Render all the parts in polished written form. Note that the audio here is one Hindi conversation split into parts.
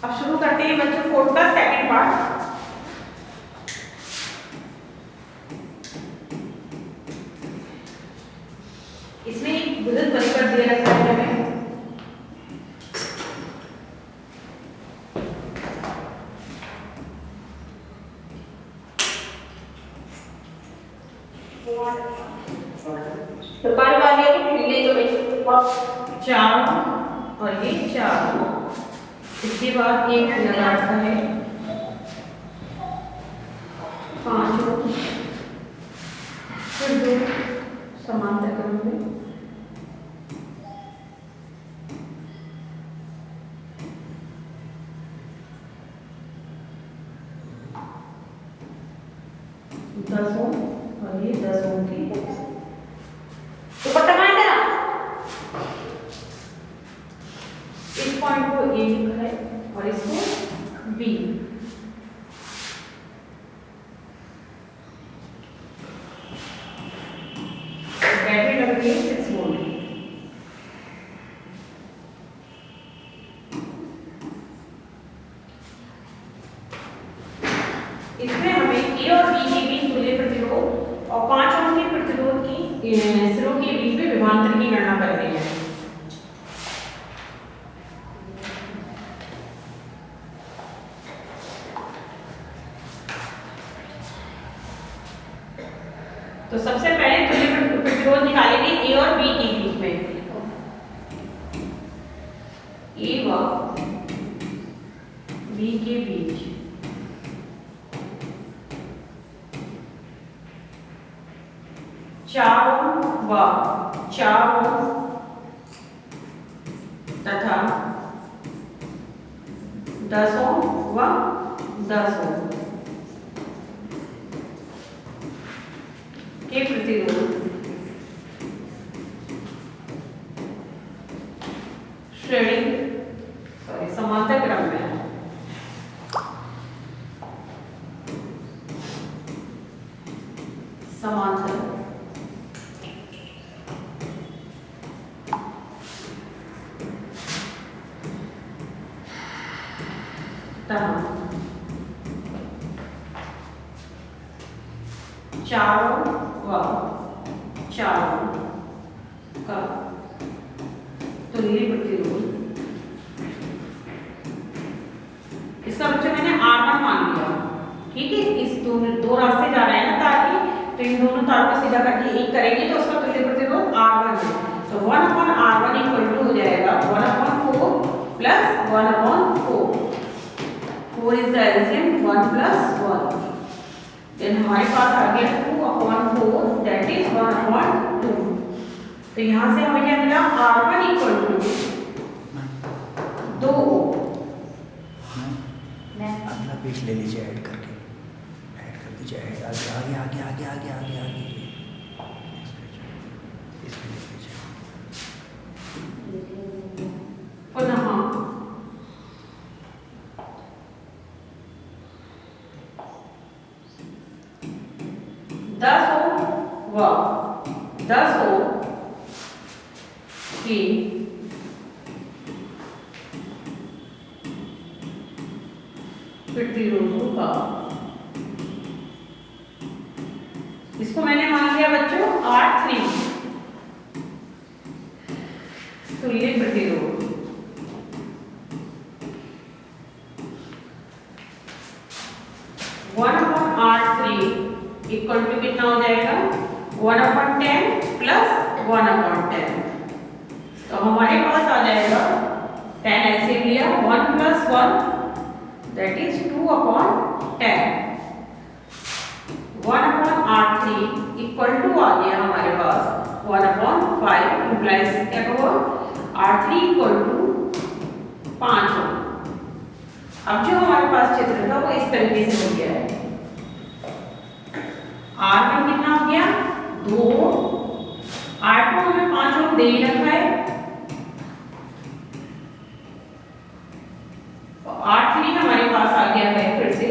अब शुरू करते हैं बच्चों फोर्थ का सेकंड पार्ट। इसमें एक बुलंद परिकर दे रखा है हमें। तो बार बार ये खेलने जो 4 और ये 4। इसके बाद एक लगाता है 5 फिर 2 समांतर क्रम में। दसों और ये दसों की दुपट्टा मार देना। इस पॉइंट को ए लिखा है और इसको बी। बैटरी लग रही है 6 वोल्ट। इसमें हमें ए और बी के बीच तुल्य प्रतिरोध और 5 ओम के प्रतिरोध की सिरों के बीच में विभवांतर की गणना करनी है। तो सबसे पहले तुल्य प्रतिरोध निकालेंगे ए और बी के बीच में। ए व बी के बीच चार व 4 तथा 10 व 10 के प्रतिरोध श्रेणी समांतर क्रम में समांतर चारों व 4 का तुल्य प्रतिरोध। इसका बच्चों मैंने R1 मान लिया। ठीक है, इस दो रास्ते जा रहे हैं ना तार की, तो इन दोनों तारों को सीधा करके एक करेंगे तो उसका तुल्य प्रतिरोध R1 है। तो 1/R1 इक्वल टू हो जाएगा 1/4 plus 1/4। 4 is the LCM 1 plus 1। Then हमारे पास आ गया 2/4 दैट इज 1/2। तो यहाँ से हमें क्या मिला R1 इक्वल टू 2। अगला पेज ले लीजिए, ऐड कर दीजिए, ऐड आगे आगे आगे आगे आगे आगे इसमें लिख लीजिए। पुनः 10 व 10 की प्रतिरोधों का, इसको मैंने मान लिया बच्चों R3 तुल्य प्रतिरोध। R3 इक्वल टू कितना हो जाएगा 1/10 प्लस 1/10। तो हमारे पास आ जाएगा 10 ऐसे लिया 1 plus 1 that is 2/10। 1/R3 equal to आ गया हमारे पास 1/5 इम्प्लाइज क्या हुआ R3 इक्वल टू 5। अब जो हमारे पास चित्र था वो इस तरीके से हो गया है। R1 कितना हो गया 2, R2 हमें 5 ओम दे ही रखा है, तो R3 हमारे पास आ गया है फिर से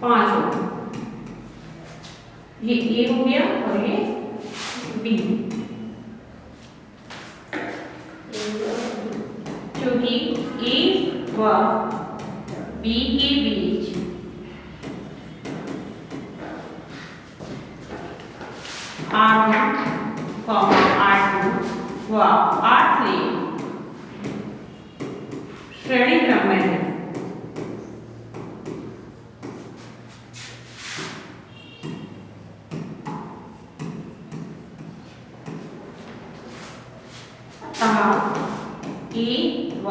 5 ओम। ये A हो गया और ये B, क्योंकि A व बी के बीच R1, R2 व R3 श्रेणी क्रम में है। ए व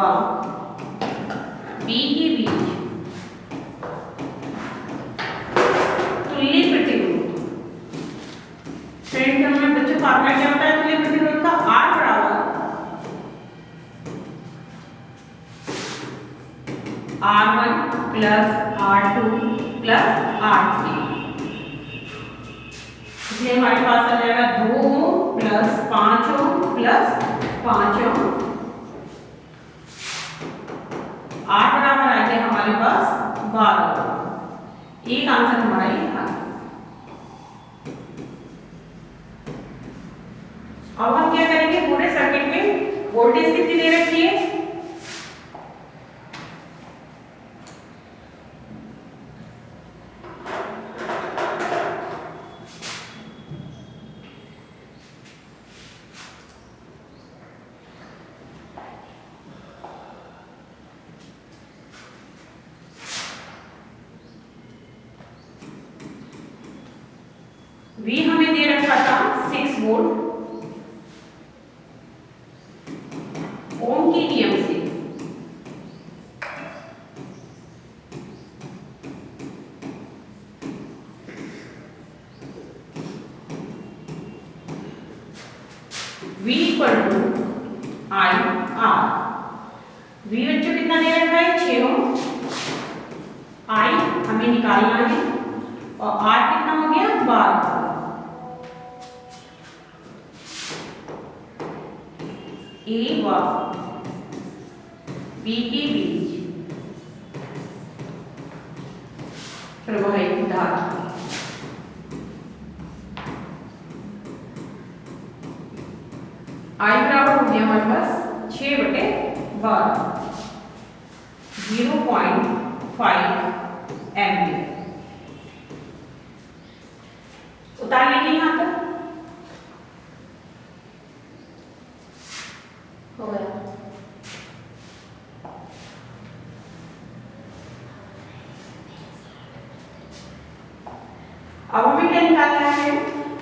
बी के बीच तुल्य प्रतिरोध श्रेणी क्रम में बच्चों फॉर्मूला क्या होता है तुल्य प्रतिरोध का? R बराबर R1 plus R2 plus R3, इसलिए हमारे पास आ जाएगा 2 ओम प्लस 5 ओम प्लस 5 ओम। R बराबर आ गया हमारे पास 12। एक आंसर हमारा ये था। अब हम क्या करेंगे, पूरे सर्किट में वोल्टेज कितनी दे रखी है? V हमें दे रखा था 6 वोल्ट ओम के नियम से। V equal to I R। V बच्चों कितना दे रखा है? 6 ओम। I हमें निकालना है और R कितना हो गया? 12। A व B के बीच प्रवाहित धारा I बराबर हो गया हमारे पास 6/12 0.5 एम्पीयर। उतार लेंगे यहाँ तक। हो गया। अब हमें क्या निकालना है?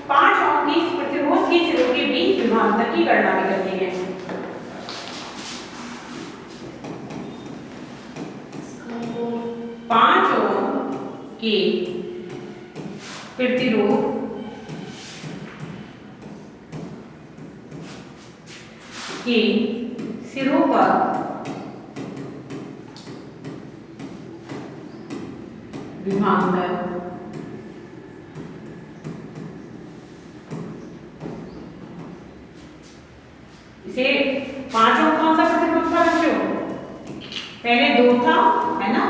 5 ओम की प्रतिरोध के सिरों के बीच विभवांतर की गणना भी करनी है। पांच ओम के प्रतिरोध के सिरों पर विभवांतर इसे 5 ओम कौन सा प्रतिरोध था बच्चों? पहले 2 था, है ना,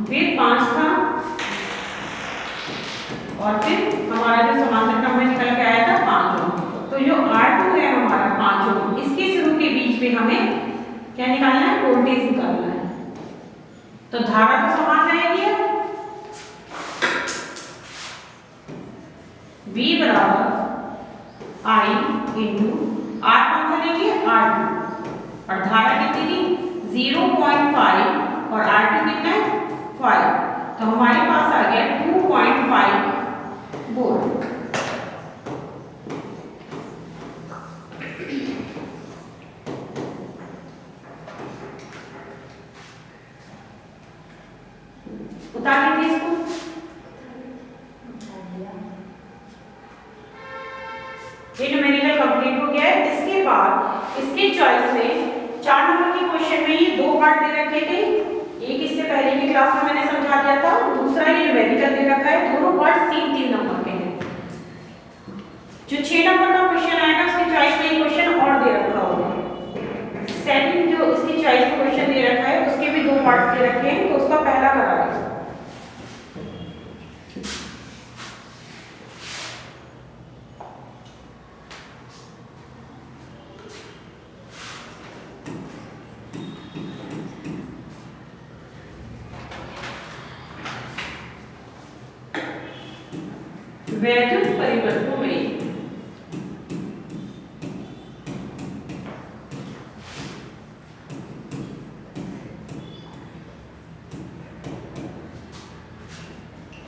फिर 5 था और फिर हमारा जो समांतर क्रम में निकल के आया था 5 ओम। तो जो R2 है हमारा 5 ओम, इसके सिरों के बीच में हमें क्या निकालना है? वोल्टेज निकालना है। तो धारा तो समान रहेगी। V बराबर I इंटू R कौन सा लेंगे? R2 और धारा कितनी थी? 0.5 और R2 कितना है? 5। तो हमारे पास आ गया 2.5 वोल्ट। उतार लीजिए इसको। ये न्यूमेरिकल कंप्लीट हो गया है। इसके बाद इसके चॉइस में 4 नंबर के क्वेश्चन में ये 2 पार्ट दे रखे थे। एक इससे पहले की क्लास में मैंने समझा दिया था, दूसरा ये न्यूमेरिकल दे रखा है। दोनों पार्ट 3-3 नंबर के हैं। जो 6 नंबर का क्वेश्चन आएगा उसके चॉइस में एक क्वेश्चन और दे रखा होगा। सेकंड जो इसकी चॉइस में क्वेश्चन दे रखा है उसके भी 2 पार्ट्स दे रखे हैं, तो उसका पहला कराएंगे। वैद्युत परिपथों में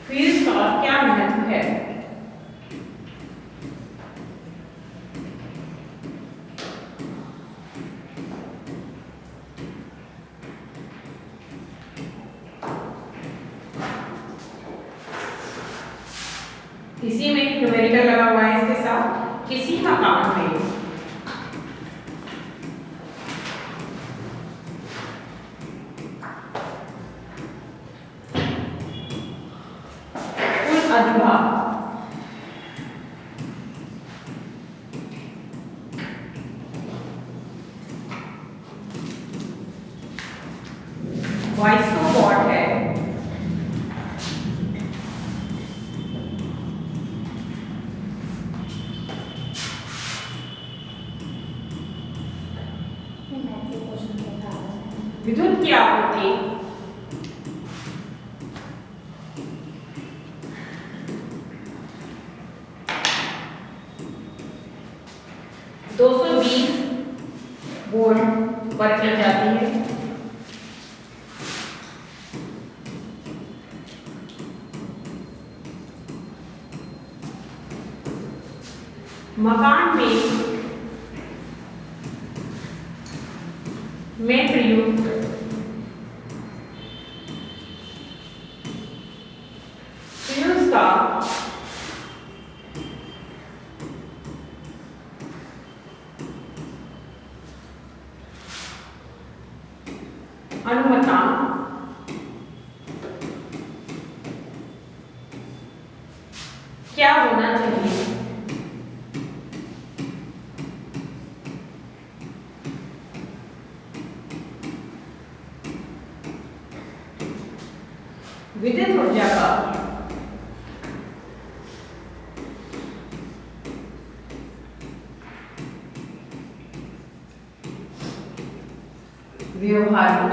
फ्यूज का क्या महत्व है? इसी में न्यूमेरिकल लगा हुआ है इसके साथ। किसी मकान में कुल अधिभार वॉट है। विद्युत की आपूर्ति 220 वोल्ट पर की जाती है। मकान में प्रयुक्त फ्यूज का अनुमतांक क्या होना चाहिए? विद्युत ऊर्जा का व्यवहारिक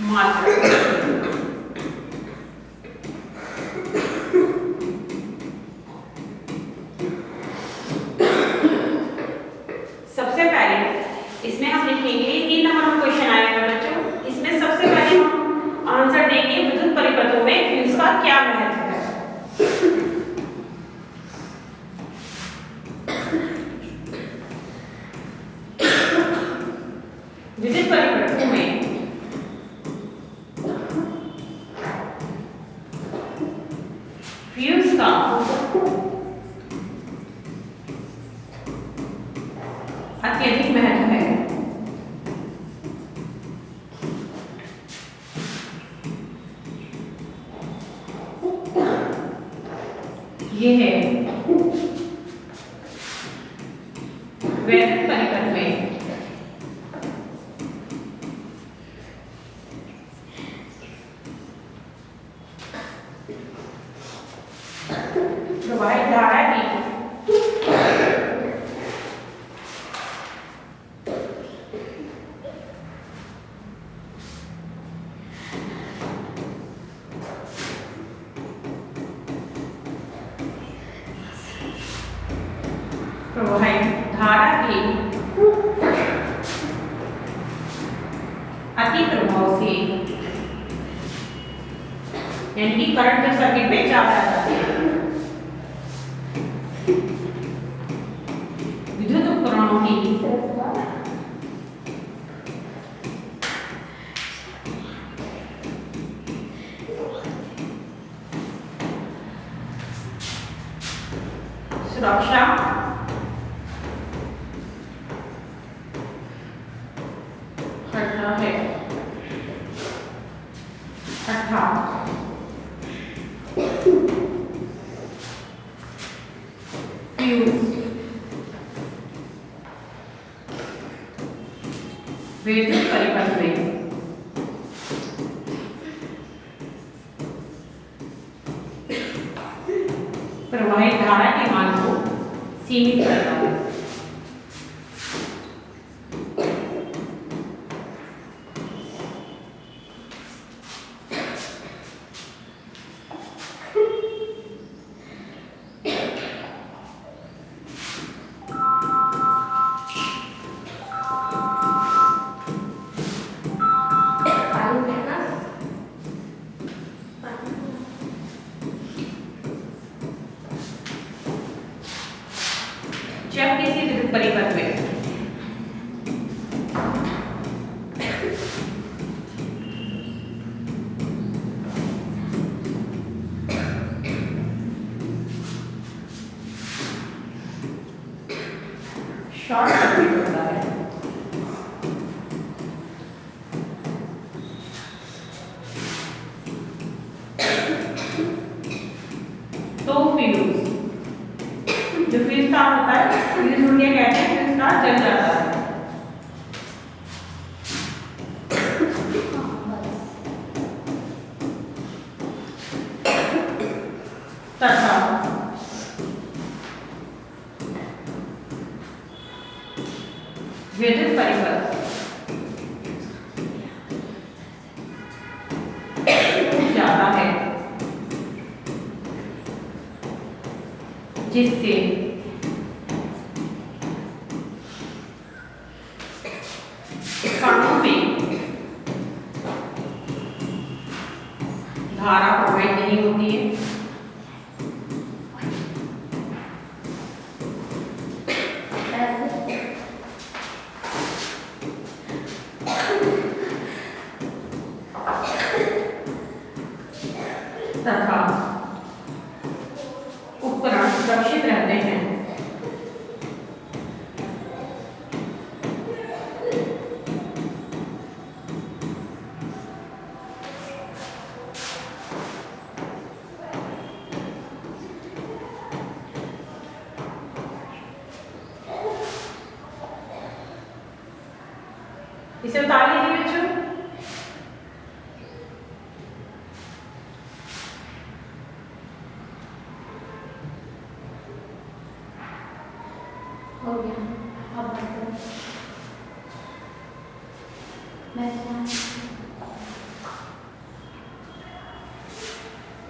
मात्रा सबसे पहले इसमें हम लिखेंगे 3 नंबर क्वेश्चन आएगा बच्चों। इसमें सबसे पहले हम आंसर देंगे विद्युत परिपथों में फ्यूज का क्या महत्व है। विद्युत परिपथों में फ्यूज का अत्यधिक महत्व है। ये है वैद्युत परिपथ में प्रवाहित धारा की अति प्रभाव से यानी कि करंट जो सर्किट में ज्यादा जाती है विद्युत उपकरणों की सुरक्षा करना है अर्थात फ्यूज विद्युत परिपथ में प्रवाहित धारा के मान को सीमित करता है। जब किसी विद्युत परिपथ में शॉर्ट सर्किट होता है तो फ्यूज, जो फ्यूज तार होता है फ्यूज उड़ गया कहते हैं, फ्यूज तार जल जाता है। तथा विद्युत परिपथ ज्यादा है जिससे कणों में धारा प्रवाहित नहीं होती है, तथा उपकरण सुरक्षित रहते हैं। इसे उतार लीजिए बच्चों। हो गया, अब बताओ। मैं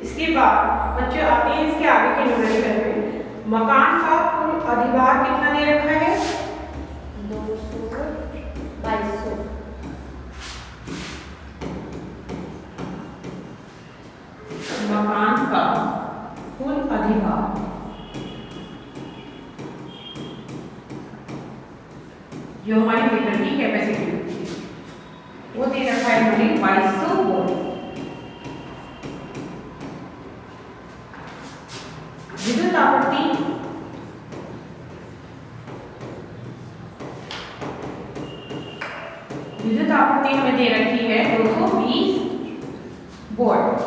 इसके बाद बच्चों आते हैं इसके आगे के न्यूमेरिकल में। मकान का कुल अधिभार कितना दे रखा है? 200 मकान का कुल अधिभार जो हमारी मीटर की कैपेसिटी होती है वो दे रखा है हमें 2200 वोल्ट। विद्युत आपूर्ति हमें दे रखी है 220 वोल्ट।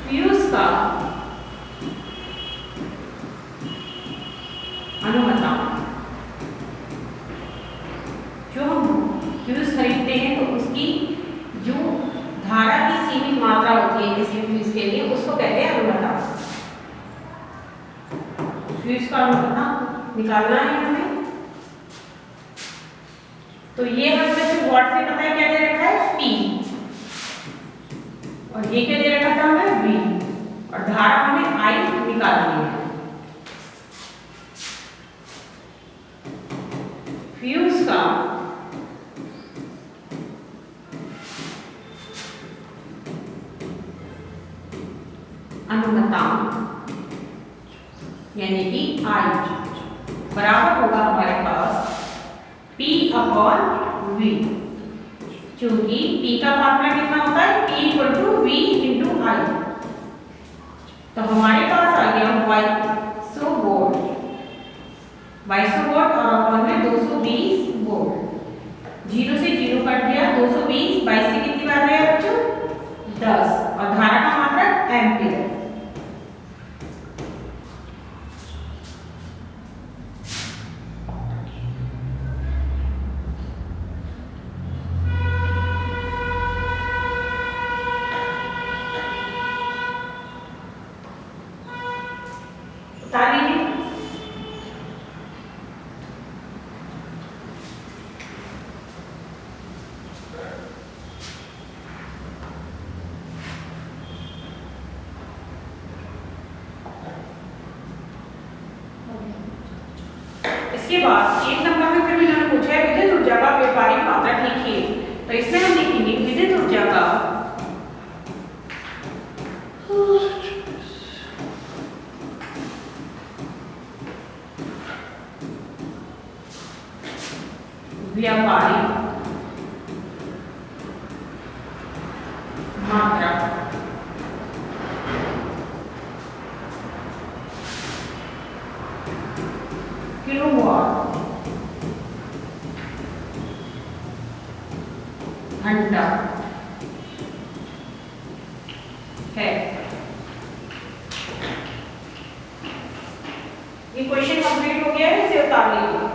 फ्यूज का अनुमता, जो हम फ्यूज खरीदते हैं तो उसकी जो धारा की सीमित मात्रा होती है किसी फ्यूज के लिए उसको कहते हैं अनुमता। फ्यूज का अनुमता निकालना है हमें, तो ये हमें वॉट से पता है क्या दे रखा है P, और ये क्या दे रखा था हमें V, और धारा हमें I निकालनी है। फ्यूज का अनुमतांक यानी कि I बराबर होगा हमारे पास P/V, क्योंकि P का फार्मूला कितना होता है P = V × I। तो हमारे पास आ गया 2200 वोल्ट, 2200 वोल्ट और अपन में 220 वोल्ट। 0 से 0 कट गया, 220 22 से कितनी बार गया बच्चों? 10, और धारा का मात्रक एम्पीयर। इसके बाद एक नंबर में फिर इन्होंने पूछा है विद्युत ऊर्जा का व्यापारिक मात्रक लिखिए। तो इसमें हम लिखेंगे विद्युत ऊर्जा का व्यापारिक मात्रक किलोवाट घंटा है। ये क्वेश्चन कंप्लीट हो गया है, इसे उतार लीजिए।